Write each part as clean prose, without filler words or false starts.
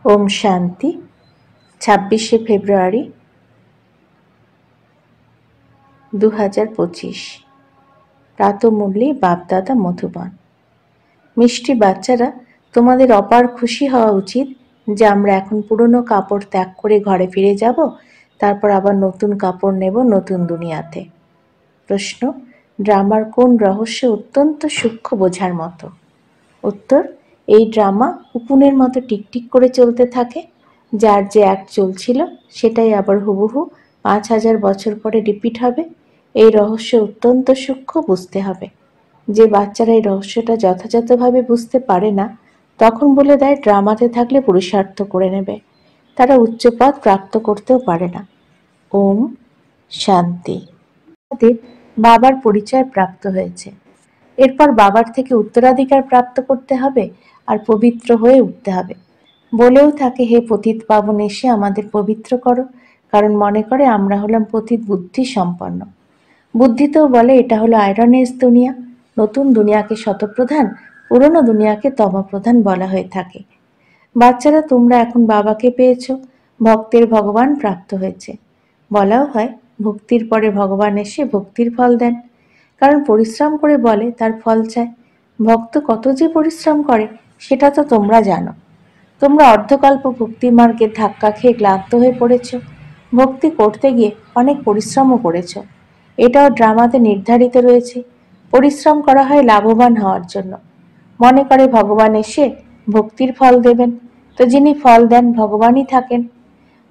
ओम शांति 26 ফেব্রুয়ারি 2025 প্রাতঃমূল্যে বাপদাদা মধুবন। মিষ্টি বাচ্চারা, তোমাদের অপার খুশি হওয়া উচিত যে আমরা এখন পুরনো কাপড় ত্যাগ করে ঘরে ফিরে যাব, তারপর আবার নতুন কাপড় নেব নতুন দুনিয়াতে। প্রশ্ন: ড্রামার কোন রহস্য অত্যন্ত সূক্ষ্ম বোঝার মতো? উত্তর: এই ড্রামা উকুনের মতো টিকটিক করে চলতে থাকে। যার যে অ্যাক্ট চলছিল সেটাই আবার হুবহু 5000 বছর পরে রিপিট হবে। এই রহস্য অত্যন্ত সূক্ষ্ম, বুঝতে হবে। যে বাচ্চারা এই রহস্যটা যথাযথভাবে বুঝতে পারে না, তখন বলে দেয় ড্রামাতে থাকলে পুরুষার্থ করে নেবে। তারা উচ্চ পদ প্রাপ্ত করতেও পারে না। ওম শান্তি। বাবার পরিচয় প্রাপ্ত হয়েছে, এরপর বাবার থেকে উত্তরাধিকার প্রাপ্ত করতে হবে আর পবিত্র হয়ে উঠতে হবে। বলেও থাকে, হে পতিত পাবন, এসে আমাদের পবিত্র করো, কারণ মনে করে আমরা হলাম পতিত বুদ্ধি সম্পন্ন। বুদ্ধিতেও বলে এটা হলো আয়রনের দুনিয়া। নতুন দুনিয়াকে শতপ্রধান, পুরনো দুনিয়াকে তমপ্রধান বলা হয়ে থাকে। বাচ্চারা, তোমরা এখন বাবাকে পেয়েছ, ভক্তের ভগবান প্রাপ্ত হয়েছে। বলাও হয় ভক্তির পরে ভগবান এসে ভক্তির ফল দেন, কারণ পরিশ্রম করে বলে তার ফল চায়। ভক্ত কত যে পরিশ্রম করে সেটা তো তোমরা জানো। তোমরা অর্ধকল্প ভক্তি মার্গে ধাক্কা খেয়ে ক্লান্ত হয়ে পড়েছ। ভক্তি করতে গিয়ে অনেক পরিশ্রমও করেছ। এটাও ড্রামাতে নির্ধারিত রয়েছে। পরিশ্রম করা হয় লাভবান হওয়ার জন্য। মনে করে ভগবান এসে ভক্তির ফল দেবেন, তো যিনি ফল দেন ভগবানই থাকেন।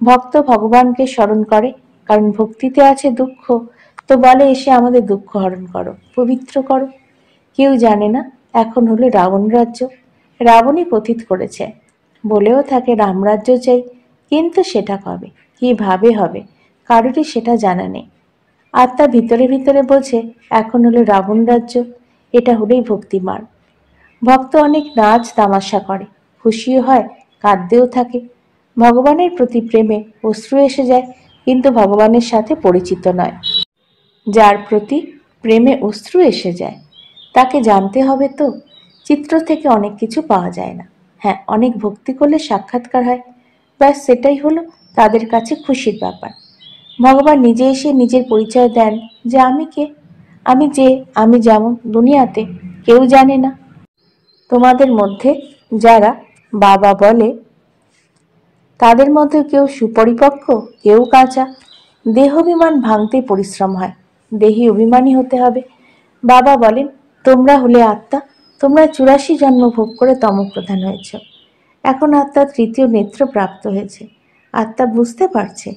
ভক্ত ভগবানকে স্মরণ করে, কারণ ভক্তিতে আছে দুঃখ, তো বলে এসে আমাদের দুঃখ হরণ করো, পবিত্র করো। কেউ জানে না এখন হলো রাবণ রাজ্য, রাবণই পতিত করেছে। বলেও থাকে রামরাজ্য চাই, কিন্তু সেটা কবে, কিভাবে হবে, কারোরই সেটা জানা নেই। আত্মা ভিতরে ভিতরে বোঝে এখন হলো রাবণ রাজ্য, এটা হলেই ভক্তিমার্গ। ভক্ত অনেক নাচ তামাশা করে, খুশিও হয়, কাঁদতেও থাকে। ভগবানের প্রতি প্রেমে অশ্রু এসে যায়, কিন্তু ভগবানের সাথে পরিচিত নয়। যার প্রতি প্রেমে অশ্রু এসে যায় তাকে জানতে হবে তো। চিত্র থেকে অনেক কিছু পাওয়া যায় না। হ্যাঁ, অনেক ভক্তি করলে সাক্ষাৎকার হয়, ব্যাস সেটাই হলো তাদের কাছে খুশির ব্যাপার। ভগবান নিজে এসে নিজের পরিচয় দেন যে আমি কে, আমি যেমন দুনিয়াতে কেউ জানে না। তোমাদের মধ্যে যারা বাবা বলে তাদের মধ্যে কেউ সুপরিপক্ক, কেউ কাঁচা। দেহাভিমান ভাঙতে পরিশ্রম হয়, দেহি অভিমানী হতে হবে। বাবা বলেন, তোমরা হলে আত্মা, তোমরা 84 জন্ম ভোগ করে তমপ্রধান হয়েছ। এখন আত্মা তৃতীয় নেত্র প্রাপ্ত হয়েছে, আত্মা বুঝতে পারছে।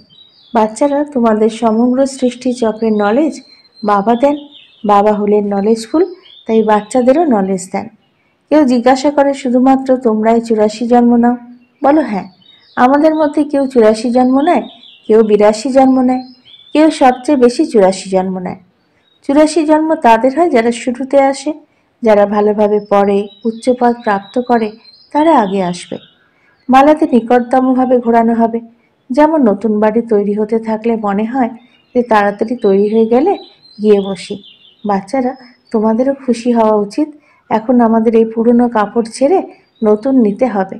বাচ্চারা, তোমাদের সমগ্র সৃষ্টি চক্রের নলেজ বাবা দেন। বাবা হলেন নলেজফুল, তাই বাচ্চাদেরও নলেজ দেন। কেউ জিজ্ঞাসা করে শুধুমাত্র তোমরাই 84 জন্ম নাও? বলো হ্যাঁ, আমাদের মধ্যে কেউ 84 জন্ম নেয়, কেউ 82 জন্ম নেয়, কেউ সবচেয়ে বেশি 84 জন্ম নেয়। 84 জন্ম তাদের হয় যারা শুরুতে আসে। যারা ভালোভাবে পড়ে, উচ্চপদ প্রাপ্ত করে, তারা আগে আসবে। মালাতে নিকটতমভাবে ঘোরানো হবে। যেমন নতুন বাড়ি তৈরি হতে থাকলে মনে হয় যে তাড়াতাড়ি তৈরি হয়ে গেলে গিয়ে বসি। বাচ্চারা, তোমাদেরও খুশি হওয়া উচিত, এখন আমাদের এই পুরনো কাপড় ছেড়ে নতুন নিতে হবে।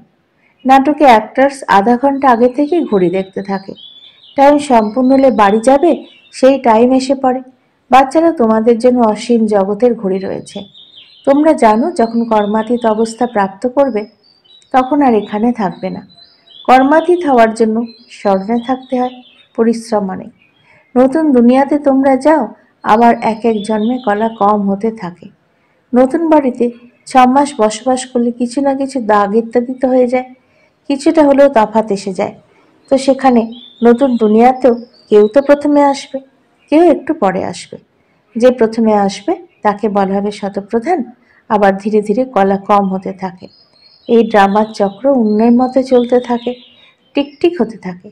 নাটকে অ্যাক্টার্স আধা ঘন্টা আগে থেকেই ঘড়ি দেখতে থাকে। টাইম সম্পূর্ণ হলে বাড়ি যাবে সেই টাইম এসে পড়ে। বাচ্চারা, তোমাদের জন্য অসীম জগতের ঘড়ি রয়েছে। তোমরা জানো যখন কর্মাতীত অবস্থা প্রাপ্ত করবে তখন আর এখানে থাকবে না। কর্মাতীত হওয়ার জন্য স্মরণে থাকতে হয়, পরিশ্রম অনেক। নতুন দুনিয়াতে তোমরা যাও, আবার এক এক জন্মে কলা কম হতে থাকে। নতুন বাড়িতে 6 মাস বসবাস করলে কিছু না কিছু দাগ ইত্যাদি তো হয়ে যায়, কিছুটা হলেও তফাৎ এসে যায়। তো সেখানে নতুন দুনিয়াতেও কেউ তো প্রথমে আসবে, কেউ একটু পরে আসবে। যে প্রথমে আসবে তাকে বলা হবে শতপ্রধান, আবার ধীরে ধীরে কলা কম হতে থাকে। এই ড্রামার চক্র উন্নয়ন মতে চলতে থাকে, টিকটিক হতে থাকে।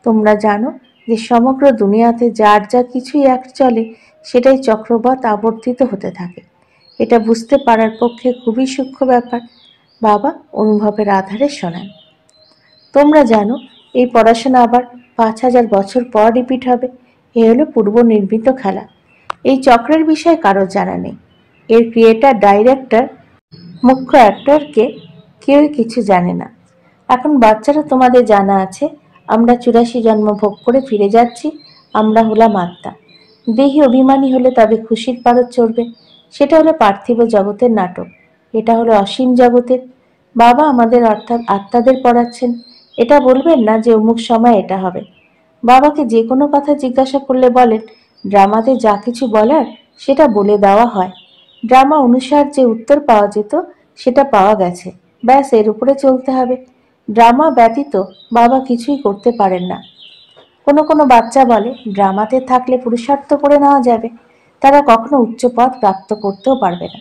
তোমরা জানো যে সমগ্র দুনিয়াতে যার যা কিছুই এক চলে সেটাই চক্রবৎ আবর্তিত হতে থাকে। এটা বুঝতে পারার পক্ষে খুবই সূক্ষ্ম ব্যাপার। বাবা অনুভবের আধারে শোনান। তোমরা জানো এই পড়াশোনা আবার 5000 বছর পর রিপিট হবে। এ হলো পূর্ব নির্মিত খেলা। এই চক্রের বিষয়ে কারো জানা নেই। এর ক্রিয়েটার, ডাইরেক্টর, মুখ্য অ্যাক্টরকে কেউই কিছু জানে না। এখন বাচ্চারা, তোমাদের জানা আছে আমরা 84 জন্ম ভোগ করে ফিরে যাচ্ছি। আমরা হলাম আত্মা। দেহি অভিমানী হলে তবে খুশির পারদ চড়বে। সেটা হলো পার্থিব জগতের নাটক। এটা হলো অসীম জগতের। বাবা আমাদের অর্থাৎ আত্মাদের পড়াচ্ছেন। এটা বলবেন না যে অমুক সময় এটা হবে। বাবাকে যে কোনো কথা জিজ্ঞাসা করলে বলেন, ড্রামাতে যা কিছু বলার সেটা বলে দেওয়া হয়। ড্রামা অনুসার যে উত্তর পাওয়া যেত সেটা পাওয়া গেছে, ব্যাস এর উপরে চলতে হবে। ড্রামা ব্যতীত বাবা কিছুই করতে পারেন না। কোনো কোনো বাচ্চা বলে ড্রামাতে থাকলে পুরুষার্থ করে নেওয়া যাবে, তারা কখনো উচ্চ পদ প্রাপ্ত করতেও পারবে না।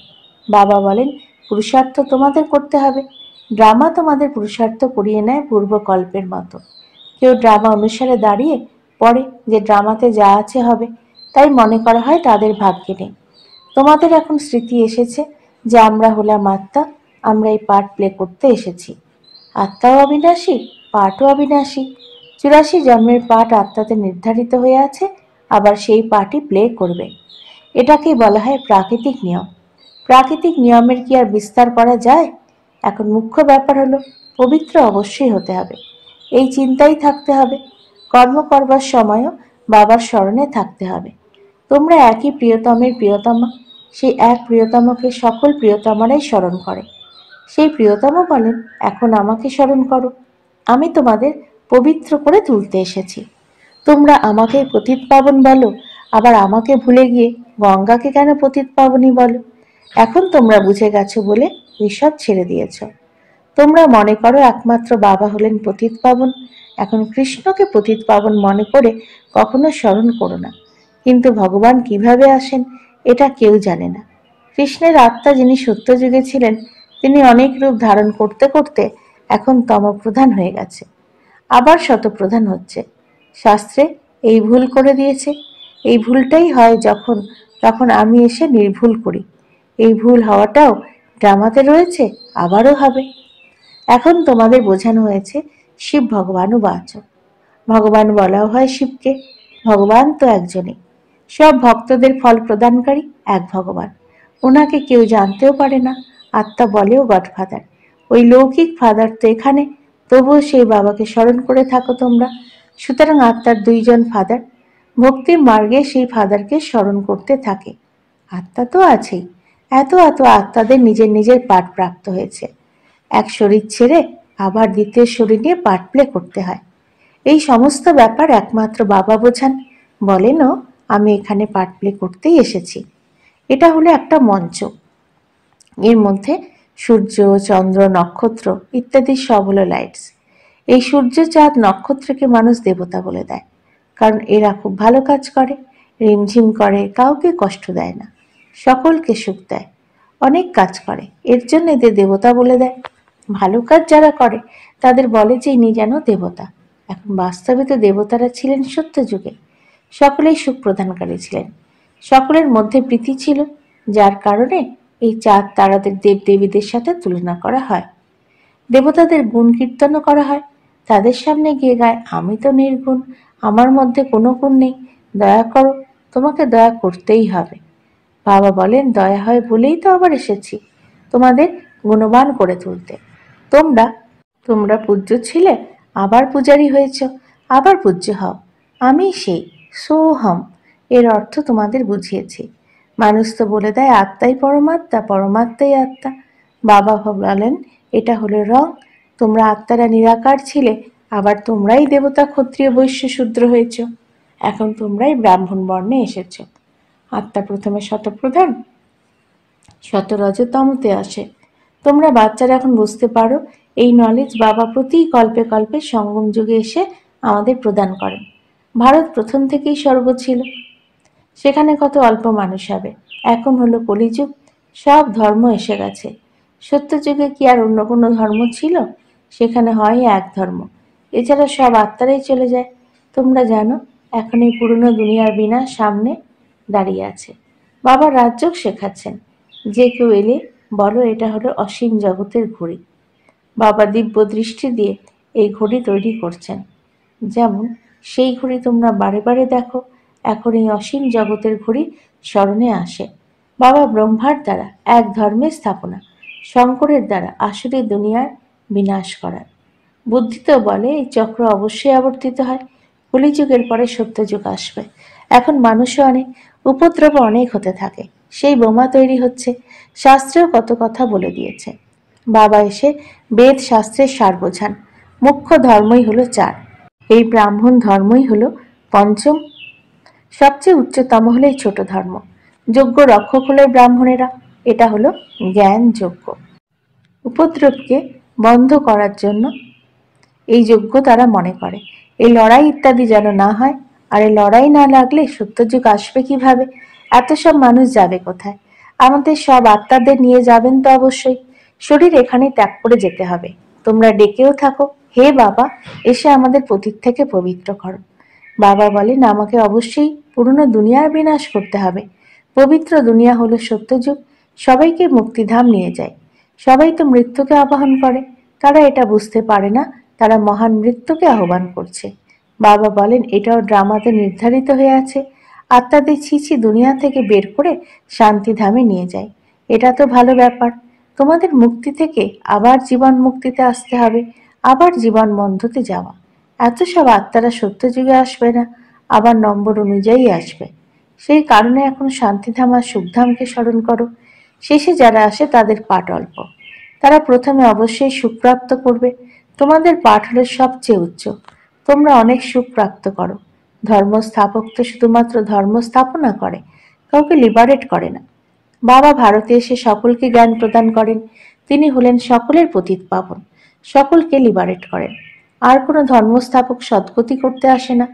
বাবা বলেন পুরুষার্থ তোমাদের করতে হবে। ড্রামা তোমাদের পুরুষার্থ করিয়ে নেয় পূর্বকল্পের মতো। কেউ ড্রামা অনুসারে দাঁড়িয়ে পড়ে যে ড্রামাতে যা আছে হবে, তাই মনে করা হয় তাদের ভাগ্যে নেই। তোমাদের এখন স্মৃতি এসেছে যে আমরা হলাম আত্মা, আমরা এই পার্ট প্লে করতে এসেছি। আত্মাও অবিনাশী, পাঠও অবিনাশী। 84 জন্মের পাঠ আত্মাতে নির্ধারিত হয়ে আছে, আবার সেই পাঠই প্লে করবে। এটাকেই বলা হয় প্রাকৃতিক নিয়ম। প্রাকৃতিক নিয়মের কি আর বিস্তার করা যায়? এখন মুখ্য ব্যাপার হলো পবিত্র অবশ্যই হতে হবে, এই চিন্তাই থাকতে হবে। কর্ম করবার সময়ও বাবার স্মরণে থাকতে হবে। তোমরা একই প্রিয়তমের প্রিয়তমা, সেই এক প্রিয়তমকে সকল প্রিয়তমারাই স্মরণ করে। সেই প্রিয়তম বলেন, এখন আমাকে স্মরণ করো, আমি তোমাদের পবিত্র করে তুলতে এসেছি। তোমরা আমাকে পতিত পাবন বলো, আবার আমাকে ভুলে গিয়ে গঙ্গাকে কেন পতিত পাবনী বলো? এখন তোমরা বুঝে গেছো বলে এইসব ছেড়ে দিয়েছ। তোমরা মনে করো একমাত্র বাবা হলেন পতিত পাবন। এখন কৃষ্ণকে পতিত পাবন মনে করে কখনো স্মরণ করো না। কিন্তু ভগবান কিভাবে আসেন এটা কেউ জানে না। কৃষ্ণের আত্মা যিনি সত্যযুগে ছিলেন, তিনি অনেক রূপ ধারণ করতে করতে এখন তমপ্রধান হয়ে গেছে, আবার শতপ্রধান হচ্ছে। শাস্ত্রে এই ভুল করে দিয়েছে। এই ভুলটাই হয় যখন তখন আমি এসে নির্ভুল করি। এই ভুল হওয়াটাও ড্রামাতে রয়েছে, আবারও হবে। এখন তোমাদের বোঝানো হয়েছে শিব ভগবানও বাচ। ভগবান বলাও হয় শিবকে। ভগবান তো একজনই। সব ভক্তদের ফল প্রদানকারী এক ভগবান। ওনাকে কেউ জানতেও পারে না। আত্মা বলেও গডফাদার। ওই লৌকিক ফাদার তো এখানে, তবুও সেই বাবাকে স্মরণ করে থাকো তোমরা। সুতরাং আত্মার দুইজন ফাদার। ভক্তির মার্গে সেই ফাদারকে স্মরণ করতে থাকে। আত্মা তো আছেই। এত এত আত্মাদের নিজের নিজের পাঠ প্রাপ্ত হয়েছে। এক শরীর ছেড়ে আবার দ্বিতীয় শরীর নিয়ে পার্ট প্লে করতে হয়। এই সমস্ত ব্যাপার একমাত্র বাবা বোঝান। বলেনও, আমি এখানে পার্ট প্লে করতেই এসেছি। এটা হলো একটা মঞ্চ। এর মধ্যে সূর্য, চন্দ্র, নক্ষত্র ইত্যাদি সব হলো লাইটস। এই সূর্য, চাঁদ, নক্ষত্রকে মানুষ দেবতা বলে দেয়, কারণ এরা খুব ভালো কাজ করে, রিমঝিম করে, কাউকে কষ্ট দেয় না, সকলকে সুখ দেয়, অনেক কাজ করে, এর জন্য এদের দেবতা বলে দেয়। ভালো কাজ যারা করে তাদের বলে যে ইনি যেন দেবতা। এখন বাস্তবে তো দেবতারা ছিলেন সত্য যুগে, সকলেই সুখ প্রদানকারী ছিলেন, সকলের মধ্যে প্রীতি ছিল, যার কারণে এই চাঁদ তারাদের দেবদেবীদের সাথে তুলনা করা হয়। দেবতাদের গুণ কীর্তনও করা হয়। তাদের সামনে গিয়ে গায়, আমি তো নির্গুণ, আমার মধ্যে কোনো গুণ নেই, দয়া করো, তোমাকে দয়া করতেই হবে। বাবা বলেন, দয়া হয় বলেই তো আবার এসেছি, তোমাদের গুণবান করে তুলতে। তোমরা তোমরা পূজ্য ছিলে, আবার পূজারী হয়েছ, আবার পূজ্য হও। আমি সেই সোহম, এর অর্থ তোমাদের বুঝিয়েছি। মানুষ তো বলে দেয় আত্মাই পরমাত্মা, পরমাত্মাই আত্মা। বাবা বলেন এটা হলো রং। তোমরা আত্মারা নিরাকার ছিলে, আবার তোমরাই দেবতা, ক্ষত্রিয়, বৈশ্য, শূদ্র হয়েছ। এখন তোমরাই ব্রাহ্মণ বর্ণে এসেছ। আত্মা প্রথমে শতপ্রধান, শতরজতমতে আসে। তোমরা বাচ্চারা এখন বুঝতে পারো এই নলেজ বাবা প্রতি কল্পে কল্পে সঙ্গম যুগে এসে আমাদের প্রদান করেন। ভারত প্রথম থেকেই স্বর্গ ছিল, সেখানে কত অল্প মানুষ হবে। এখন হলো কলিযুগ, সব ধর্ম এসে গেছে। সত্যযুগে কি আর অন্য কোনো ধর্ম ছিল? সেখানে হয় এক ধর্ম, এছাড়া সব আত্মারাই চলে যায়। তোমরা জানো এখন এই পুরনো দুনিয়ার বিনাশ সামনে দাঁড়িয়ে আছে। বাবা রাজযোগ শেখাচ্ছেন। যে কেউ এলে বলো এটা হলো অসীম জগতের ঘড়ি। বাবা দিব্য দৃষ্টি দিয়ে এই ঘড়ি তৈরি করছেন। যেমন সেই ঘড়ি তোমরা বারে বারে দেখো, এখন এই অসীম জগতের ঘড়ি স্মরণে আসে। বাবা ব্রহ্মার দ্বারা এক ধর্মের স্থাপনা, শঙ্করের দ্বারা আসলে দুনিয়ার বিনাশ করার। বুদ্ধি তো বলে এই চক্র অবশ্যই আবর্তিত হয়, কলিযুগের পরে সত্যযুগ আসবে। এখন মানুষও অনেক, উপদ্রব অনেক হতে থাকে, সেই বোমা তৈরি হচ্ছে। শাস্ত্রেও কত কথা বলে দিয়েছে। বাবা এসে বেদ শাস্ত্রের সার বোঝান। মুখ্য ধর্মই হলো চার, এই ব্রাহ্মণ ধর্মই হলো পঞ্চম, সবচেয়ে উচ্চতম হলো এই ছোট ধর্ম। যজ্ঞ রক্ষক হলো ব্রাহ্মণেরা, এটা হলো জ্ঞান যজ্ঞ। উপদ্রবকে বন্ধ করার জন্য এই যজ্ঞ তারা মনে করে। এই লড়াই ইত্যাদি যেন না হয়, আর এই লড়াই না লাগলে সত্যযুগ আসবে কিভাবে? এত সব মানুষ যাবে কোথায়? আমাদের সব আত্মাদের নিয়ে যাবেন তো অবশ্যই। শরীর এখানেই ত্যাগ করে যেতে হবে। তোমরা ডেকেও থাকো, হে বাবা, এসে আমাদের পতীত থেকে পবিত্র করো। বাবা বলেন আমাকে অবশ্যই পুরনো দুনিয়ার বিনাশ করতে হবে। পবিত্র দুনিয়া হলো সত্যযুগ, সবাইকে মুক্তিধাম নিয়ে যায়। সবাই তো মৃত্যুকে আবাহন করে, তারা এটা বুঝতে পারে না তারা মহান মৃত্যুকে আহ্বান করছে। বাবা বলেন এটাও ড্রামাতে নির্ধারিত হয়ে আছে, আত্মাদের ছিছি দুনিয়া থেকে বের করে শান্তিধামে নিয়ে যায়। এটা তো ভালো ব্যাপার। তোমাদের মুক্তি থেকে আবার জীবন মুক্তিতে আসতে হবে, আবার জীবন বন্ধতে যাওয়া। এত সব আত্মারা সত্যযুগে আসবে না, আবার নম্বর অনুযায়ী আসবে। সেই কারণে এখন শান্তিধাম আর সুখধামকে স্মরণ করো। শেষে যারা আসে তাদের পাঠ অল্প, তারা প্রথমে অবশ্যই সুখ প্রাপ্ত করবে। তোমাদের পাঠ হলো সবচেয়ে উচ্চ, তোমরা অনেক সুখ প্রাপ্ত করো। ধর্ম স্থাপক তো শুধুমাত্র ধর্ম স্থাপনা করে, কাউকে লিবারেট করে না। বাবা ভারতে এসে সকলকে জ্ঞান প্রদান করেন, তিনি হলেন সকলের পতিত পাবন, সকলকে লিবারেট করেন। আর কোনো ধর্মস্থাপক সদ্গতি করতে আসে না,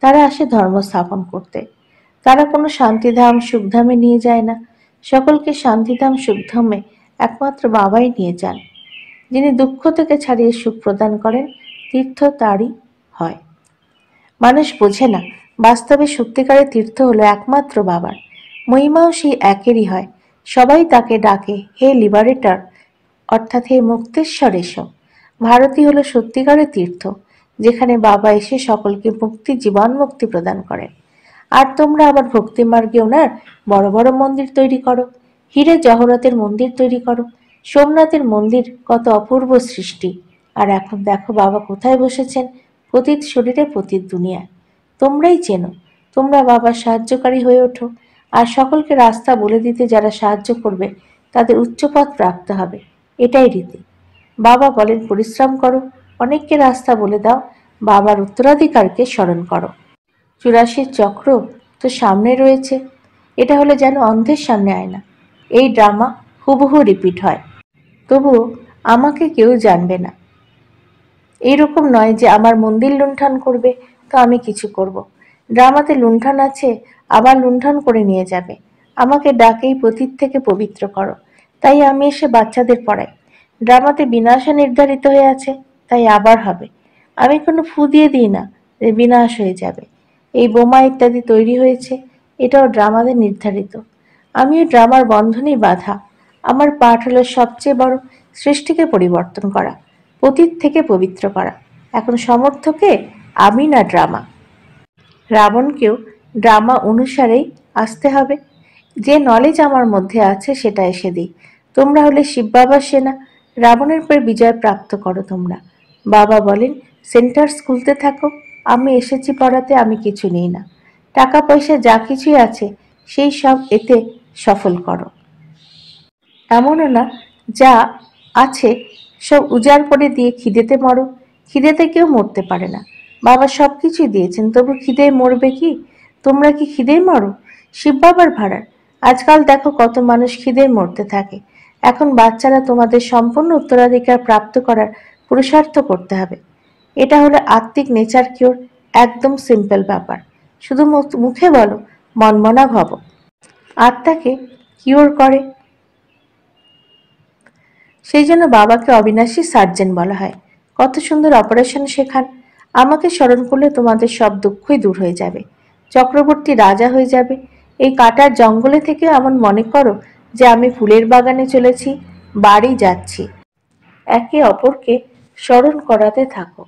তারা আসে ধর্ম স্থাপন করতে। তারা কোনো শান্তিধাম সুখধামে নিয়ে যায় না, সকলকে শান্তিধাম সুখধামে একমাত্র বাবাই নিয়ে যান। যিনি দুঃখ থেকে ছাড়িয়ে সুখ প্রদান করেন, তীর্থ তারই হয়। মানুষ বোঝে না, বাস্তবে সত্যিকারের তীর্থ হলো একমাত্র বাবার, মহিমাও সেই একেরই হয়। সবাই তাকে ডাকে হে লিবারেটর, অর্থাৎ হে মুক্তেশ্বর এসো। ভারতই হলো সত্যিকারের তীর্থ, যেখানে বাবা এসে সকলকে মুক্তি জীবন মুক্তি প্রদান করেন। আর তোমরা আবার ভক্তি মার্গে ওনার বড় বড় মন্দির তৈরি করো, হীরে জহরতের মন্দির তৈরি করো, সোমনাথের মন্দির কত অপূর্ব সৃষ্টি। আর এখন দেখো বাবা কোথায় বসেছেন, পতিত শরীরে পতিত দুনিয়ায়। তোমরাই চেনো, তোমরা বাবার সাহায্যকারী হয়ে ওঠো। আর সকলকে রাস্তা বলে দিতে যারা সাহায্য করবে তাদের উচ্চপদ প্রাপ্ত হবে, এটাই রীতি। বাবা বলেন পরিশ্রম করো, অনেককে রাস্তা বলে দাও, বাবার উত্তরাধিকারকে স্মরণ করো। 84 চক্র তো সামনে রয়েছে, এটা হলো যেন অন্ধের সামনে আয়না। এই ড্রামা হুবহু রিপিট হয়, তবুও আমাকে কেউ জানবে না। এইরকম নয় যে আমার মন্দির লুণ্ঠন করবে তো আমি কিছু করব। ড্রামাতে লুণ্ঠন আছে, আবার লুণ্ঠন করে নিয়ে যাবে। আমাকে ডাকেই পতীত থেকে পবিত্র করো, তাই আমি এসে বাচ্চাদের পড়াই। ড্রামাতে বিনাশও নির্ধারিত হয়ে আছে, তাই আবার হবে। আমি কোনো ফু দিয়ে দিই না যে বিনাশ হয়ে যাবে। এই বোমা ইত্যাদি তৈরি হয়েছে, এটাও ড্রামাতে নির্ধারিত। আমিও ড্রামার বন্ধনেই বাধা। আমার পাঠ হলো সবচেয়ে বড়, সৃষ্টিকে পরিবর্তন করা, পতীত থেকে পবিত্র করা। এখন সমর্থকে আমি না ড্রামা। রাবণকেও ড্রামা অনুসারেই আসতে হবে। যে নলেজ আমার মধ্যে আছে সেটা এসে দিই। তোমরা হলে শিব বাবার সেনা, রাবণের পর বিজয় প্রাপ্ত করো তোমরা। বাবা বলেন সেন্টার স্কুলতে থাকো, আমি এসেছি পড়াতে, আমি কিছু নিই না। টাকা পয়সা যা কিছুই আছে সেই সব এতে সফল করো। এমনও না যা আছে সব উজাড় করে দিয়ে খিদেতে মরো, খিদেতে কেউ মরতে পারে না। বাবা সব কিছুই দিয়েছেন, তবু খিদে মরবে কি? তোমরা কি খিদেই মরো? শিব বাবার ভাড়ার আজকাল দেখো কত মানুষ খিদেই মরতে থাকে। এখন বাচ্চারা তোমাদের সম্পূর্ণ উত্তরাধিকার প্রাপ্ত করার পুরুষার্থ করতে হবে। এটা হলো আত্মিক নেচার কিওর, একদম সিম্পল ব্যাপার। শুধু মুখে বলো মনমনা ভব, আত্মাকে কিওর করে। সেই জন্য বাবাকে অবিনাশী সার্জেন বলা হয়। কত সুন্দর অপারেশন শেখান। আমাকে স্মরণ করলে তোমাদের সব দুঃখই দূর হয়ে যাবে, চক্রবর্তী রাজা হয়ে যাবে। এই কাটার জঙ্গলে থেকে এমন মনে করো যে আমি ফুলের বাগানে চলেছি, বাড়ি যাচ্ছি। একে অপরকে স্মরণ করাতে থাকো।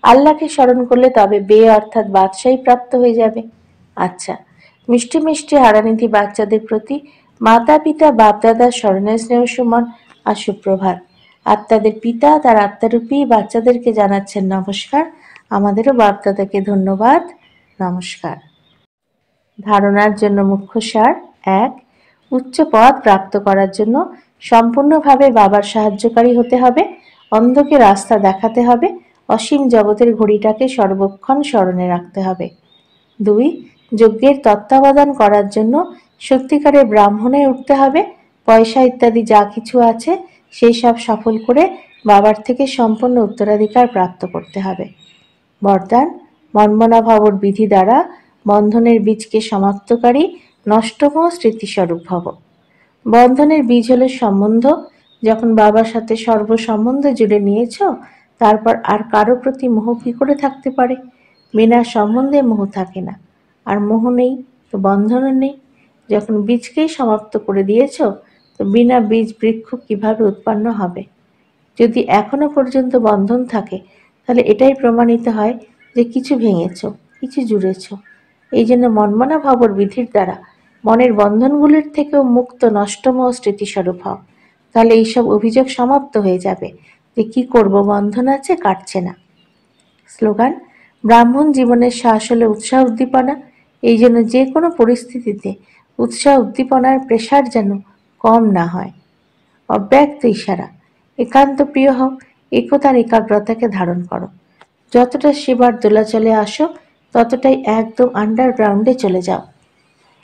আল্লাহকে স্মরণ করলে তবে বে অর্থাৎ বাদশাহী প্রাপ্ত হয়ে যাবে। আচ্ছা, মিষ্টি মিষ্টি হারানিধি বাচ্চাদের প্রতি মাতা পিতা বাপদাদার স্মরণের স্নেহ সুমন আর সুপ্রভাত। আত্মাদের পিতা তার আত্মারূপী বাচ্চাদেরকে জানাচ্ছেন নমস্কার। আমাদেরও বাপদাদাকে ধন্যবাদ। নমস্কার। ধারণার জন্য মুখ্য সার: ১. উচ্চ পদ প্রাপ্ত করার জন্য সম্পূর্ণভাবে বাবার সাহায্যকারী হতে হবে, অন্ধকে রাস্তা দেখাতে হবে, অসীম জগতের ঘড়িটাকে সর্বক্ষণ স্মরণে রাখতে হবে। ২. যজ্ঞের তত্ত্বাবধান করার জন্য সত্যিকারের ব্রাহ্মণে উঠতে হবে, পয়সা ইত্যাদি যা কিছু আছে সেই সব সফল করে বাবার থেকে সম্পূর্ণ উত্তরাধিকার প্রাপ্ত করতে হবে। বরদান: মন্মনাভবর বিধি দ্বারা বন্ধনের বীজকে সমাপ্তকারী নষ্টম স্মৃতিস্বরূপ ভব। বন্ধনের বীজ হল সম্বন্ধ। যখন বাবার সাথে সর্বসম্বন্ধ জুড়ে নিয়েছ, তারপর আর কারো প্রতি মোহ কি করে থাকতে পারে? বিনা সম্বন্ধে মোহ থাকে না, আর মোহ নেই তো বন্ধনও নেই। যখন বীজকেই সমাপ্ত করে দিয়েছ, তো বিনা বীজ বৃক্ষ কিভাবে উৎপন্ন হবে? যদি এখনো পর্যন্ত বন্ধন থাকে, তাহলে এটাই প্রমাণিত হয় যে কিছু ভেঙেছ, কিছু জুড়েছ। এই জন্য মন্মনাভবর বিধির দ্বারা মনের বন্ধনগুলির থেকেও মুক্ত নষ্টম স্মৃতিস্বরূপ হও। তাহলে এইসব অভিযোগ সমাপ্ত হয়ে যাবে যে কি করব, বন্ধন আছে, কাটছে না। স্লোগান: ব্রাহ্মণ জীবনের শ্বাস হলো উৎসাহ উদ্দীপনা। এই জন্য যে কোনো পরিস্থিতিতে উৎসাহ উদ্দীপনার প্রেসার যেন কম না হয়। অব্যক্ত ইশারা: একান্ত প্রিয় হও, একতার একাগ্রতাকে ধারণ করো। যতটা সেবার দোলাচলে আসো, ততটাই একদম আন্ডারগ্রাউন্ডে চলে যাও।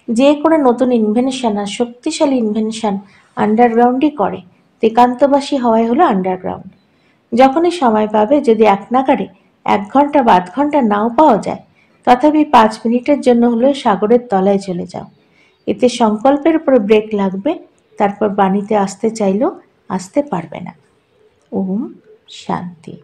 যে কোনো নতুন ইনভেনশন আর শক্তিশালী ইনভেনশন আন্ডারগ্রাউন্ডই করে। একান্তবাসী হওয়াই হলো আন্ডারগ্রাউন্ড। যখনই সময় পাবে, যদি এক নাগাড়ে 1 ঘন্টা বা 8 ঘন্টা নাও পাওয়া যায়, তথাপি 5 মিনিটের জন্য হলেও সাগরের তলায় চলে যাও। এতে সংকল্পের উপর ব্রেক লাগবে, তারপর বাণীতে আসতে চাইলেও আসতে পারবে না। ওম শান্তি।